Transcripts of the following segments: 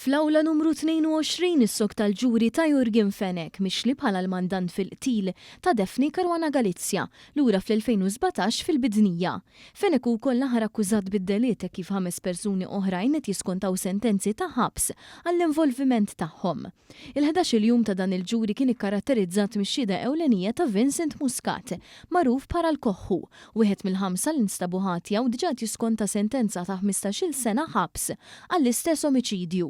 Fl-awla numru 22 is-sok tal-ġuri ta' Jurgen Fenek mixli bħala l-mandant fil-qtil ta' Defni Caruana Galizia lura fl-2017 fil-Bidnija. Fenek ukoll naħar akkużat bid-deliet kif 5 persuni oħrajn qed jiskontaw sentenzi ta' ħabs għall-involviment tagħhom. Il-11 jum ta' dan il-ġuri kien ikkaratterizzat mix-xhieda ewlenija ta' Vincent Muscat, magħruf bħala l-Koħħu, wieħed mill-5 li nstabu ħatja u diġà jiskonta sentenza ta' 15-il sena ħabs għall-istess omiċidju.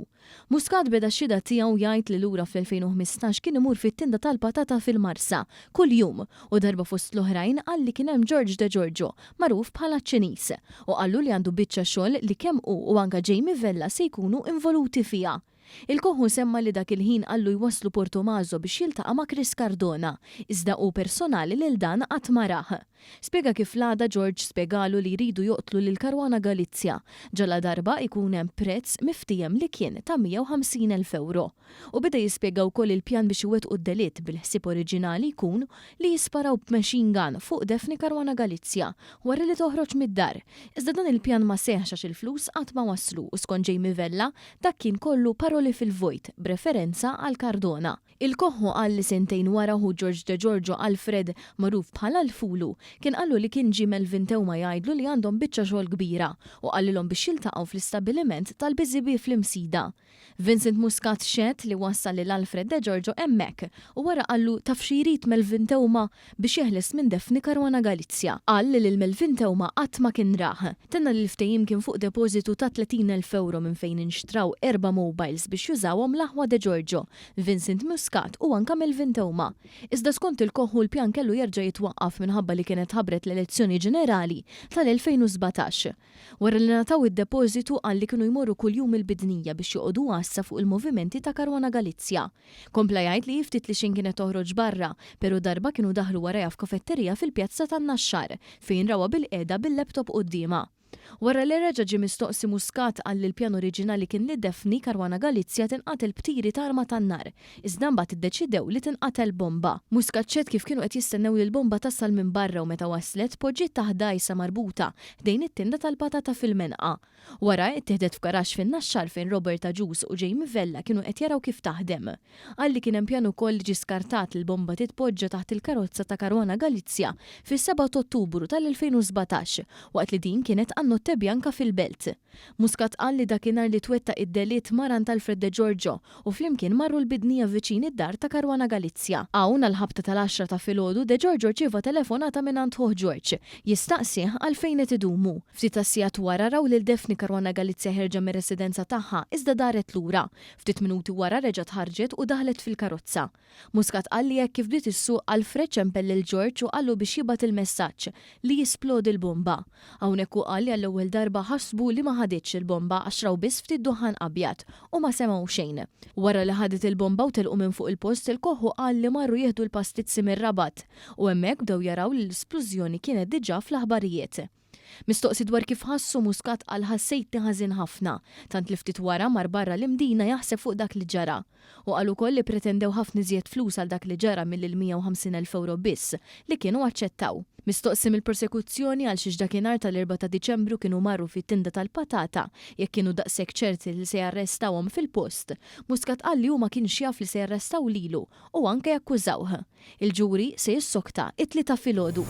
Muscat beda x-xhieda tiegħu jgħid li lura fl-2015 kien imur fit-tinda tal-patata fil-Marsa kull jum u darba fost l-oħrajn qal li kien hemm George De Giorgio, magħruf bħala ċ-Ċiniż, u qallu li għandu biċċa xogħol li kemm hu u anke Jamie Vella se jkunu involuti fiha. Il-Koħħu semma li dak il-ħin qallu jwasslu Portomaso biex jiltaqa' ma' Chris Cardona, iżda hu personali lil dan qatt ma rah. Spjega kif l-għada George spjegalu li jridu joqtlu lil Caruana Galizia, ġala darba jkun hemm prezz miftijem li kien ta' 150,000 euro. U beda jispjega wkoll il-pjan biex iwettqu d-delitt bil-ħsieb oriġinali jkun li jisparaw b'machine gun fuq Defni Caruana Galizia wara li toħroġ mid-dar. Iżda dan il-pjan ma seħħx għax il-flus qatt ma waslu u skont Jamie Vella dak kien kollu paroli fil-vojt b'referenza għal Cardona. Il-Koħħu qal li sentejn wara hu George De Giorgio Alfred magħruf bħala l-Fulu kien qallu li kien ġie Melvintew ma jgħidlu li għandhom biċċa xogħol kbira u qallilhom biex jiltaqgħu fl-istabbiliment tal-Biżibi fl-Imsida. Vincent Muscat xedt li wassal lil Alfred De Giorgio hemmhekk u wara qallu taf xi jrid Melvintew biex jeħles minn Defni Caruana Galizia. Qal li lil Melvintew qatt ma kien rah. Tenna li l-ftehim kien fuq depożitu ta' 30,000 euro minn fejn inxtraw 4 mobiles biex jużawhom l-aħwa De Giorgio, Vincent Muscat u anke Melvintew. Iżda skont il-Koħħu l-pjan kellu jerġa' jitwaqqaf minħabba li kienet ħabret l-elezzjoni ġenerali tal-2017. Wara li nataw id-depożitu qal li kienu jmorru kuljum il-Bidnija biex joqogħdu għassa fuq il-movimenti ta' Caruana Galizia. Kompla jgħid li jiftit li xejn kienet toħroġ barra, però darba kienu daħlu warajha f'kafetterija fil-pjazza tan-Naxxar fejn rawa bil-qiegħda bil-laptop qudiemha. Wara li reġa' ġie mistoqsi Muscat qal li l-pjan oriġinali kien li Defni Caruana Galizia tinqatel b'tiri ta' arma tan-nar, iżda mbagħad iddeċidew li tinqatel bomba. Muscat ċed kif kienu qed jistennew li l-bomba tasal minn barra u meta waslet poġġiet taħt dgħajsa marbuta ħdejn it-tinda tal-patata fil-menqa. Wara ttieħdet f'garaxx fin-Naxxar fejn Roberta Gius u Jamie Vella kienu qed jaraw kif taħdem. Qal li kien hemm pjan ukoll li ġie skartat li l-bomba titpoġġa taħt il-karozza ta' Caruana Galizia fis-7 Ottubru tal-2017 waqt li din kienet annotte bjanka fil-belt. Muscat qal li dakinhar li twettaq id-delitt maran Alfred De Giorgio u flimkien marru l-Bidnija viċin id-dar ta' Caruana Galizia. Hawn għall-ħabta tal-10 ta' filgħodu De Giorgio ċieva telefonata minn Hoħ George jistaqsih għalfejn qed idumu. Ftit sigħat wara raw lil Defni Caruana Galizia ħerġa mir-residenza tagħha iżda daret lura. Ftit minuti wara reġgħet ħarġet u daħlet fil-karozza. Muscat qal li hekk kif bdiet issuq Alfred ċempel lil George u qallu biex jibgħat il-messaġġ li jisplodi l-bomba. Hawnhekk hu qal li għall-ewwel darba ħassbu li ma ħaditx il-bomba għax raw biss ftit duħan abjad u ma semgħu xejn. Wara li ħadet il-bomba u telqu minn fuq il-post il-Koħħu qal li marru jieħdu l-pastizzi mir-Rabat u hemmhekk bdew jaraw li l-isplużjoni kienet diġà fl-aħbarijiet. Mistoqsi dwar kif ħassu Muscat qal ħassejtni ħażin ħafna, tant li ftit wara mar barra l-imdina jaħseb fuq dak li ġara. U qal ukoll li pretendew ħafna iżjed flus għal dak li ġara mill-150,000 euro biss li kienu aċċettaw. Mistoqsi mill-persekuzzjoni għal xiex dakinhar tal-4 ta' Diċembru kienu marru fit-tinda tal-patata jekk kienu daqshekk ċerti li se jarrestawhom fil-post. Muscat qal li hu ma kienx jaf li se jarrestaw lilu u anke jakkużawh. Il-ġuri se jissokta it-tlieta filgħodu.